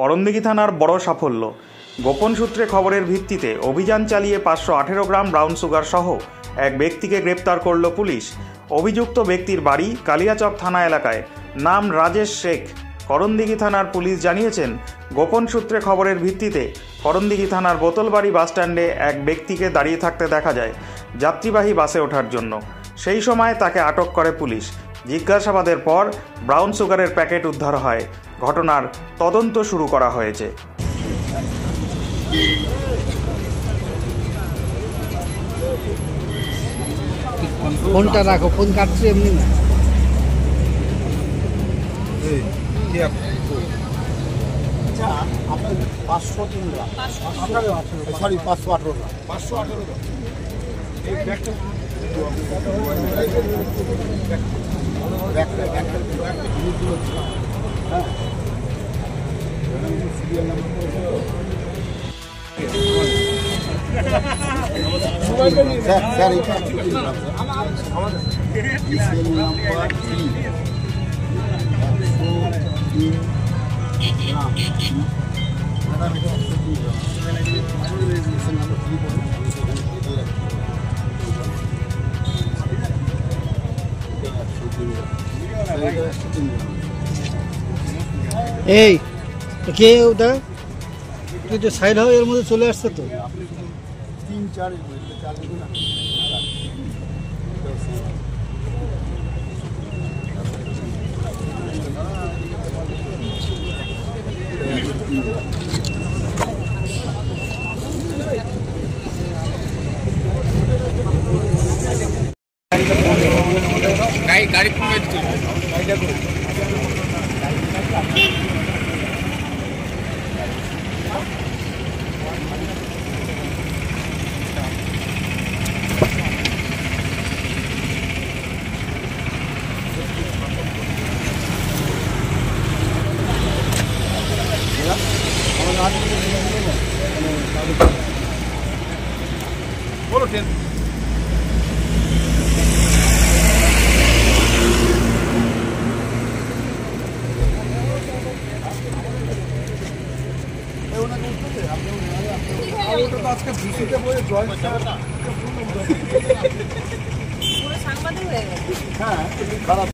করণদিঘি থানার বড় সাফল্য। গোপন সূত্রে খবরের ভিত্তিতে অভিযান চালিয়ে 518 গ্রাম ব্রাউন সুগার সহ এক ব্যক্তিকে গ্রেপ্তার করল পুলিশ। অভিযুক্ত ব্যক্তির বাড়ি কালিয়াচক থানা এলাকায়, নাম রাজেশ শেখ। করণদিঘি থানার পুলিশ জানিয়েছেন, গোপন সূত্রে খবরের ভিত্তিতে করণদিঘি থানার বোতলবাড়ি বাসস্ট্যান্ডে এক ব্যক্তিকে দাঁড়িয়ে থাকতে দেখা যায় যাত্রীবাহী বাসে ওঠার জন্য। সেই সময় তাকে আটক করে পুলিশ। জিজ্ঞাসাবাদের পর ব্রাউন সুগারের প্যাকেট উদ্ধার হয়। ঘটনার তদন্ত শুরু করা হয়েছে। ফোনটা রাখো, ফোন কাটছে এমনি না। আপনার 503 গ্রাম, সরি 518 গ্রাম, 518 গ্রাম। এই ব্যাগটা হ্যাঁ, সিরিয়াল নাম্বার স্যার, এটা আমাদের সিরিয়াল নাম্বার 3 এই কে ওটা? তুই তো সাইড হয়ে এর মধ্যে চলে আসছে তো। 3-4 গাড়ি বলো ট্রেন আজকে ভিসিতে বলে জয়েন্ট পুরো সাংবাদিক হয়ে গেছে। হ্যাঁ, খারাপ।